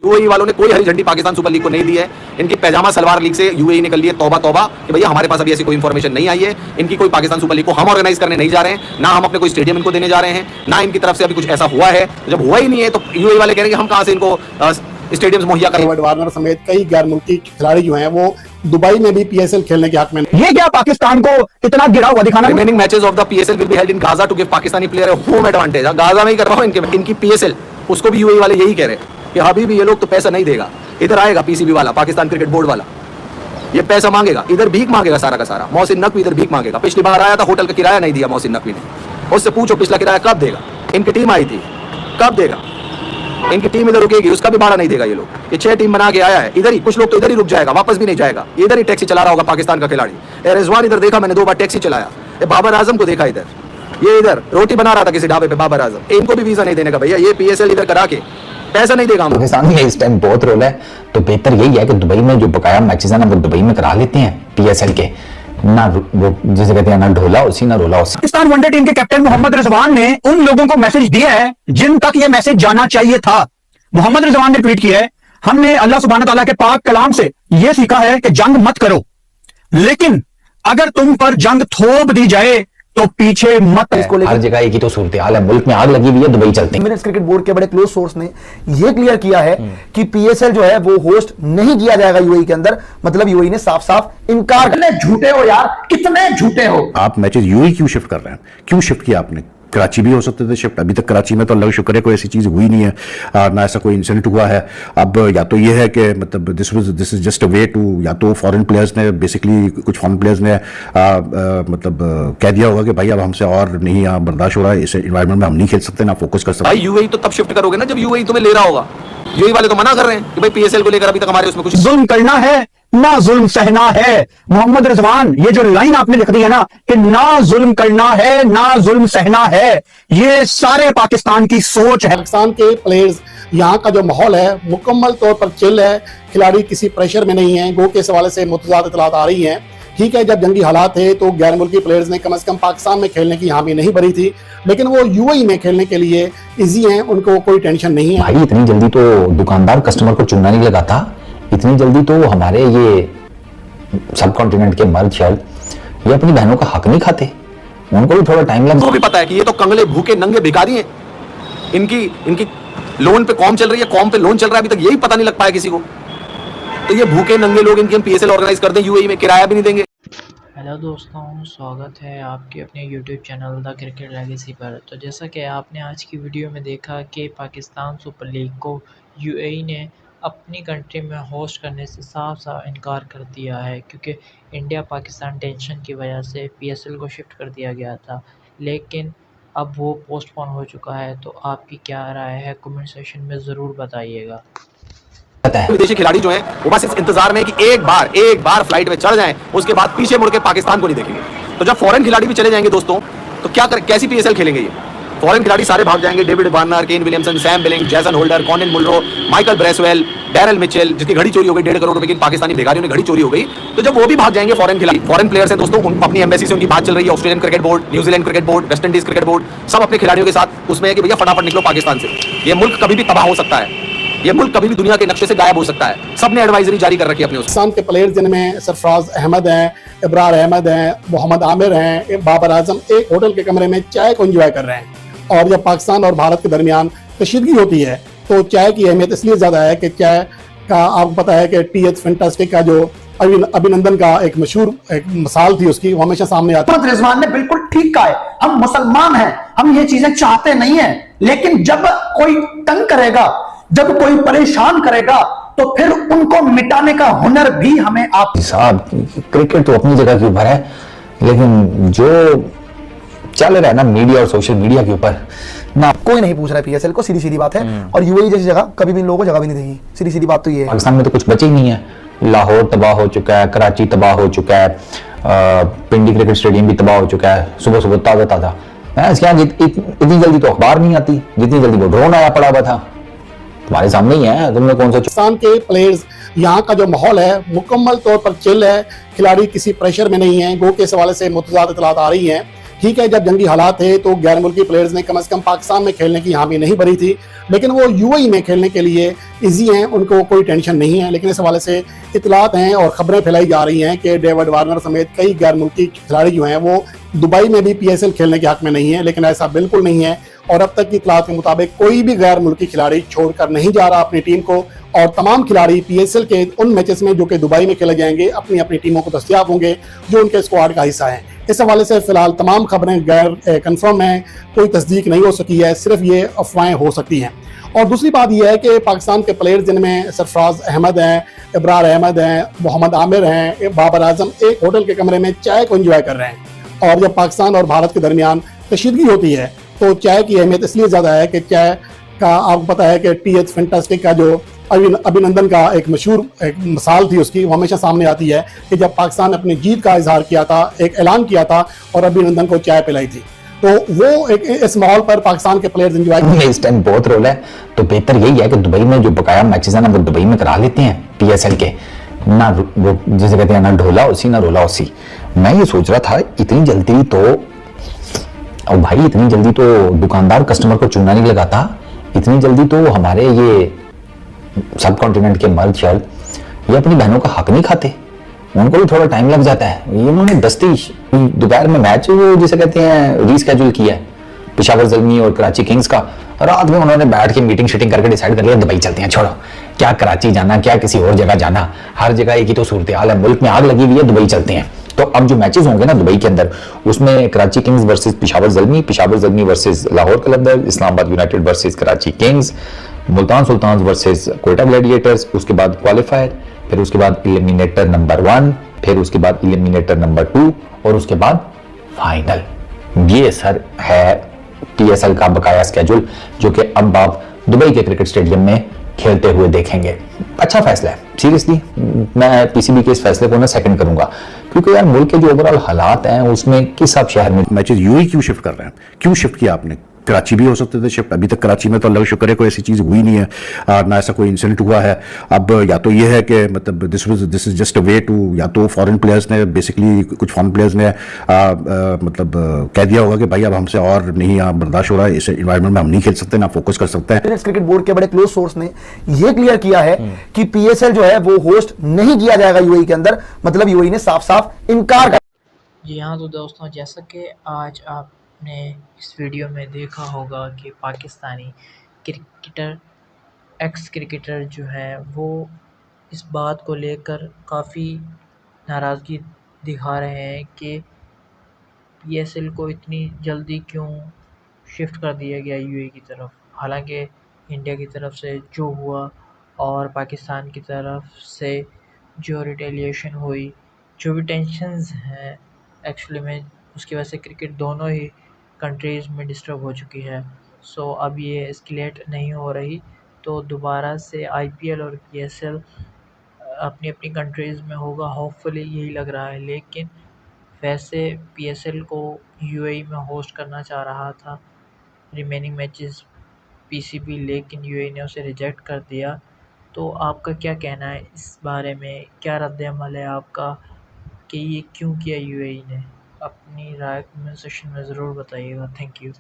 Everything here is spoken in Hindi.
यूएई वालों ने कोई हरी झंडी पाकिस्तान सुपर लीग को नहीं दी है। इनकी पैजामा सलवार लीग से यूएई ने कर ली है तौबा तौबा कि भैया हमारे पास अभी ऐसी कोई इंफॉर्मेशन नहीं आई है। इनकी कोई पाकिस्तान सुपर लीग को हम ऑर्गेनाइज करने नहीं जा रहे हैं, ना हम अपने कोई स्टेडियम इनको देने जा रहे हैं, ना इनकी तरफ से अभी कुछ ऐसा हुआ है। जब हुआ ही नहीं है तो यूएई वाले कह रहे हैं कि हम कहां से इनको स्टेडियम्स मुहैया करें। वार्नर समेत कई गैर मुल्की खिलाड़ी जो हैं वो दुबई में भी पीएसएल खेलने के हक में। ये क्या पाकिस्तान को इतना गिरा हुआ दिखाना। Remaining matches of the PSL will be held in Gaza to give Pakistani player home advantage. Gaza में ही कर रहा हूं इनकी पीएसएल, उसको भी यूएई वाले यही कह रहे हैं कि अभी भी ये लोग तो पैसा नहीं देगा, इधर आएगा पीसीबी वाला, पाकिस्तान क्रिकेट बोर्ड वाला, ये पैसा मांगेगा, इधर भीख मांगेगा सारा का सारा। मोहसिन नकवी इधर भीख मांगेगा। पिछली बार आया था, होटल का किराया नहीं दिया मोहसिन नकवी ने, उससे पूछो पिछला किराया कब देगा। इनकी टीम आई थी, कब देगा? इनकी टीम इधर रुकेगी, उसका भी भाड़ा नहीं देगा ये लोग। ये 6 टीम बना के आया है, इधर ही कुछ लोग तो इधर ही रुक जाएगा, वापस भी नहीं जाएगा। इधर ही टैक्सी चला रहा होगा पाकिस्तान का खिलाड़ी। रिजवान इधर देखा मैंने 2 बार टैक्सी चलाया। बाबर आजम को देखा इधर, ये इधर रोटी बना रहा था किसी ढाबे पे बाबर आजम। इनको भी वीजा नहीं देने का भैया, ये पीएसएल इधर करा के पैसा नहीं देगा। पाकिस्तान में इस टाइम बहुत रोल है, तो बेहतर यही है कि दुबई में जो बकाया मैचेस है ना वो दुबई में करा लेते हैं पीएसएल के, ना वो जिसे कहते हैं ना ढोला उसी ना रोला उसी। पाकिस्तान वनडे टीम के कैप्टन मोहम्मद रिजवान ने उन लोगों को मैसेज दिया है जिन तक ये मैसेज जाना चाहिए था। मोहम्मद रिजवान ने ट्वीट किया है, हमने अल्लाह सुब्हान तआला के पाक कलाम से यह सीखा है कि जंग मत करो, लेकिन अगर तुम पर जंग थोप दी जाए तो पीछे मत। हर जगह एक ही तो सूरत हाल है, मुल्क में आग लगी हुई है, दुबई चलते हैं। एमिरेट्स क्रिकेट बोर्ड के बड़े क्लोज सोर्स ने यह क्लियर किया है कि पीएसएल जो है वो होस्ट नहीं किया जाएगा यूएई के अंदर। मतलब यूएई ने साफ साफ इनकार। कितने झूठे हो यार, कितने झूठे हो आप। मैचेस यूएई क्यों शिफ्ट कर रहे हैं? क्यों शिफ्ट किया आपने? कराची भी हो सकते थे शिफ्ट। अभी तक कराची में तो अल्लाह का शुक्र है कोई ऐसी चीज हुई नहीं है, ना ऐसा कोई इंसिडेंट हुआ है। अब या तो ये है कि मतलब this is just a way to, या तो फॉरेन प्लेयर्स ने बेसिकली कुछ फॉरेन प्लेयर्स ने मतलब कह दिया होगा कि भाई अब हमसे और नहीं बर्दाश्त हो रहा है, इस एनवायरनमेंट में हम नहीं खेल सकते, ना फोकस कर सकते। भाई यूएई तो तब शिफ्ट करोगे ना जब यूएई तुम्हें ले रहा होगा। यूएई वाले तो मना कर रहे हैं कि भाई पीएसएल को लेकर अभी तक हमारे उसमें कुछ जुल्म करना है ना जुल्म सहना है। मोहम्मद रिजवान ये जो लाइन आपने लिख दी है ना कि ना जुल्म करना है ना जुल्म सहना है, ये सारे पाकिस्तान की सोच है। पाकिस्तान के प्लेयर्स यहाँ का जो माहौल है मुकम्मल तौर पर चिल है, खिलाड़ी किसी प्रेशर में नहीं है। गो के हवाले से मुतज़ाद इत्तलात आ रही हैं। ठीक है, जब जंगी हालात थे तो गैर मुल्की प्लेयर्स ने कम से कम पाकिस्तान में खेलने की हामी नहीं भरी थी, लेकिन वो यूएई में खेलने के लिए इजी हैं, उनको कोई टेंशन नहीं है। भाई इतनी जल्दी तो दुकानदार कस्टमर को चुनना नहीं लगा था, इतनी जल्दी तो हमारे ये सब कॉन्टिनेंट के मर्द शर्द ये अपनी बहनों का हक नहीं खाते, उनको भी थोड़ा टाइम लगता है। भी पता है कि ये तो कंगले भूखे नंगे भिखारी हैं। इनकी लोन पे कॉम चल रही है, कॉम पे लोन चल रहा है, अभी तक यही पता नहीं लग पाया किसी को। तो ये भूखे नंगे लोग इनकी हम पीएसएल ऑर्गेनाइज कर दें यूएई में, किराया भी नहीं देंगे। हेलो दोस्तों, स्वागत है आपके अपने YouTube channel the cricket legacy पर। तो जैसा कि आपने आज की वीडियो में देखा कि पाकिस्तान सुपर लीग को यूएई ने अपनी कंट्री में होस्ट करने से साफ साफ इनकार कर दिया है, क्योंकि इंडिया पाकिस्तान टेंशन की वजह से पीएसएल को शिफ्ट कर दिया गया था, लेकिन अब वो पोस्टपोन हो चुका है। तो आपकी क्या राय है कमेंट सेक्शन में ज़रूर बताइएगा। विदेशी खिलाड़ी जो हैं वो बस इस इंतजार में कि एक बार फ्लाइट में चढ़ जाएं, उसके बाद पीछे मुड़ के पाकिस्तान को नहीं देखेंगे। तो जब फॉरेन खिलाड़ी भी चले जाएंगे दोस्तों, तो कैसी पीएसएल खेलेंगे ये? फॉरेन खिलाड़ी सारे भाग जाएंगे, David Warner, Kane Williamson, Sam Billing, Jason Holder, Colin Munro, Michael Bracewell, Daryl Mitchell, जिसकी घड़ी चोरी हो गई 1.5 करोड़ रुपए की पाकिस्तानी भिखारियों ने घड़ी चोरी हो गई। तो जब वो भी भाग जाएंगे फॉरेन खिलाड़ी, फॉरेन प्लेयर्स हैं दोस्तों, अपनी एम्बेसी से उनकी बात चल रही है, Australian cricket board, New Zealand cricket board, West Indies cricket board, सब अपने खिलाड़ियों के साथ उसमें है कि भैया फटाफट निकलो पाकिस्तान से, ये मुल्क कभी भी तबाह हो सकता है, ये मुल्क कभी भी दुनिया के नक्शे से गायब हो सकता है। सबने एडवाइजरी जारी कर रखी है अपने। पाकिस्तान के प्लेयर्स जिनमें सरफराज अहमद हैं, इब्रार अहमद हैं, मोहम्मद आमिर हैं, बाबर आजम एक होटल के कमरे में चाय को एंजॉय कर रहे हैं। और जब पाकिस्तान और भारत के दरमियान कशीदगी होती है तो चाय की अहमियत इसलिए ज़्यादा है कि चाय का आपको पता है कि टी एच फैंटास्टिक का जो अभिनंदन का एक मशहूर एक मिसाल थी उसकी, वो हमेशा सामने आती है। मोहम्मद रिजवान ने बिल्कुल ठीक कहा है, हम मुसलमान हैं, हम ये चीजें चाहते नहीं है, लेकिन जब कोई तंग करेगा, जब कोई परेशान करेगा तो फिर उनको मिटाने का हुनर भी हमें आप। साहब क्रिकेट तो अपनी जगह के ऊपर है, लेकिन जो चल रहा है ना मीडिया और सोशल मीडिया के ऊपर ना, कोई नहीं पूछ रहा है पीएसएल को, सीधी सीधी बात है। और यूएई जैसी जगह कभी भी इन लोगों को जगह भी नहीं देगी, सीधी सीधी बात तो ये है। पाकिस्तान में तो कुछ बचे ही नहीं है, लाहौर तबाह हो चुका है, कराची तबाह हो चुका है, पिंडी क्रिकेट स्टेडियम भी तबाह हो चुका है, सुबह सुबह ताज़ा इतनी जल्दी तो अखबार नहीं आती जितनी जल्दी वो ड्रोन आया पड़ा हुआ था, तुम्हारे सामने ही है। तुमने कौन सा पाकिस्तान के प्लेयर्स यहाँ का जो माहौल है मुकम्मल तौर पर चिल है, खिलाड़ी किसी प्रेशर में नहीं है। गो के हवाले से मुतज़ाद इत्तलात आ रही हैं। ठीक है, जब जंगी हालात थे तो गैर मुल्की प्लेयर्स ने कम से कम पाकिस्तान में खेलने की हामी नहीं भरी थी, लेकिन वो यूएई में खेलने के लिए इजी हैं, उनको कोई टेंशन नहीं है। लेकिन इस हवाले से इतलात हैं और खबरें फैलाई जा रही हैं कि डेविड वार्नर समेत कई गैर मुल्की खिलाड़ी जो हैं वो दुबई में भी पीएसएल खेलने के हक में नहीं है, लेकिन ऐसा बिल्कुल नहीं है। और अब तक की इतलात के मुताबिक कोई भी गैर मुल्की खिलाड़ी छोड़कर नहीं जा रहा अपनी टीम को, और तमाम खिलाड़ी पीएसएल के उन मैचेस में जो कि दुबई में खेले जाएंगे अपनी अपनी टीमों को दस्तयाब होंगे जो उनके स्क्वाड का हिस्सा है। इस हवाले से फिलहाल तमाम खबरें गैर कंफर्म हैं, कोई तस्दीक नहीं हो सकी है, सिर्फ ये अफवाहें हो सकती हैं। और दूसरी बात यह है कि पाकिस्तान के प्लेयर्स जिनमें सरफराज अहमद हैं, इब्रार अहमद हैं, मोहम्मद आमिर हैं, बाबर आजम एक होटल के कमरे में चाय को एंजॉय कर रहे हैं। और जब पाकिस्तान और भारत के दरमियान कशीदगी होती है तो चाय की अहमियत इसलिए ज़्यादा है कि चाय का आपको पता है कि टीएच फैंटास्टिक का जो अभिनंदन का एक मशहूर एक मिसाल थी उसकी, वो हमेशा सामने आती है कि जब पाकिस्तान ने अपनी जीत का इजहार किया था, एक ऐलान किया था और अभिनंदन को चाय पिलाई थी, तो वो एक इस माहौल पर पाकिस्तान के प्लेयर्स एंजॉय इस टाइम बहुत रोल है, तो बेहतर यही है कि दुबई में जो बकाया मैचेस है ना वो दुबई में करा लेते हैं पीएसएल के, ना वो जैसे कहते हैं ना ढोला उसी ना रोला उसी। मैं ये सोच रहा था इतनी जल्दी तो, और भाई इतनी जल्दी तो दुकानदार कस्टमर को चूना नहीं लगाता, इतनी जल्दी तो हमारे ये सब कॉन्टिनेंट के मर्द शर्द ये अपनी बहनों का हक नहीं खाते, उनको भी थोड़ा टाइम लग जाता है। ये उन्होंने दस्ती दोपहर में मैच वो जिसे कहते हैं रीस्केड्यूल किया है पेशावर ज़ल्मी और कराची किंग्स का, रात में उन्होंने बैठ के मीटिंग शीटिंग करके डिसाइड कर लिया दुबई चलते हैं, छोड़ो क्या कराची जाना क्या किसी और जगह जाना, हर जगह एक ही तो सूरत हाल है, मुल्क में आग लगी हुई है, दुबई चलते हैं। तो अब जो मैचेस होंगे ना दुबई के अंदर उसमें Karachi Kings versus Peshawar Zalmi versus Lahore Qalandar, Islamabad United versus Karachi Kings, Multan Sultans versus Quetta Gladiators, उसके बाद क्वालिफायर, फिर उसके बाद एलिमिनेटर नंबर 1, फिर उसके बाद एलिमिनेटर नंबर 2 और उसके बाद फाइनल। ये सर है पीएसएल का बकाया स्केड्यूल जो कि अब आप दुबई के क्रिकेट स्टेडियम में खेलते हुए देखेंगे। अच्छा फैसला है, सीरियसली मैं पीसीबी के इस फैसले को ना सेकंड करूंगा, क्योंकि यार मुल्क के जो ओवरऑल हालात हैं उसमें किस सब शहर में मैचेस यूएई क्यों शिफ्ट कर रहे हैं, क्यों शिफ्ट किया आपने? कराची भी हो सकते थे शिफ्ट, अभी तक कराची में तो अल्लाह का शुक्र है कोई ऐसी चीज हुई नहीं है, ना ऐसा कोई इंसिडेंट हुआ है। अब या तो ये है कि मतलब this is just a way to, या तो फॉरेन प्लेयर्स ने बेसिकली कुछ फॉरेन प्लेयर्स ने मतलब कह दिया होगा कि भाई अब हमसे और नहीं यहाँ बर्दाश्त हो रहा है, इस एनवायरमेंट में हम नहीं खेल सकते, ना फोकस कर सकते हैं। क्रिकेट बोर्ड के बड़े क्लोज सोर्स ने यह क्लियर किया है कि पीएसएल जो है वो होस्ट नहीं किया जाएगा यूएई के अंदर, मतलब यूएई ने साफ साफ इनकार कर। जी हाँ, तो दोस्तों जैसा कि आज आपने इस वीडियो में देखा होगा कि पाकिस्तानी क्रिकेटर एक्स क्रिकेटर जो है वो इस बात को लेकर काफ़ी नाराज़गी दिखा रहे हैं कि पीएसएल को इतनी जल्दी क्यों शिफ्ट कर दिया गया यूएई की तरफ। हालांकि इंडिया की तरफ से जो हुआ और पाकिस्तान की तरफ से जो रिटेलिएशन हुई, जो भी टेंशन्स हैं एक्चुअली में, उसकी वजह से क्रिकेट दोनों ही कंट्रीज़ में डिस्टर्ब हो चुकी है। सो अब ये एस्केलेट नहीं हो रही, तो दोबारा से आईपीएल और पीएसएल अपनी अपनी कंट्रीज़ में होगा, होपफुली यही लग रहा है। लेकिन वैसे पीएसएल को यूएई में होस्ट करना चाह रहा था रिमेनिंग मैचेस पीसीबी, लेकिन यूएई ने उसे रिजेक्ट कर दिया। तो आपका क्या कहना है इस बारे में, क्या रद्द-ए-अमल है आपका कि ये क्यों किया यूएई ने? अपनी राय कमेंट सेक्शन में ज़रूर बताइएगा। Thank you.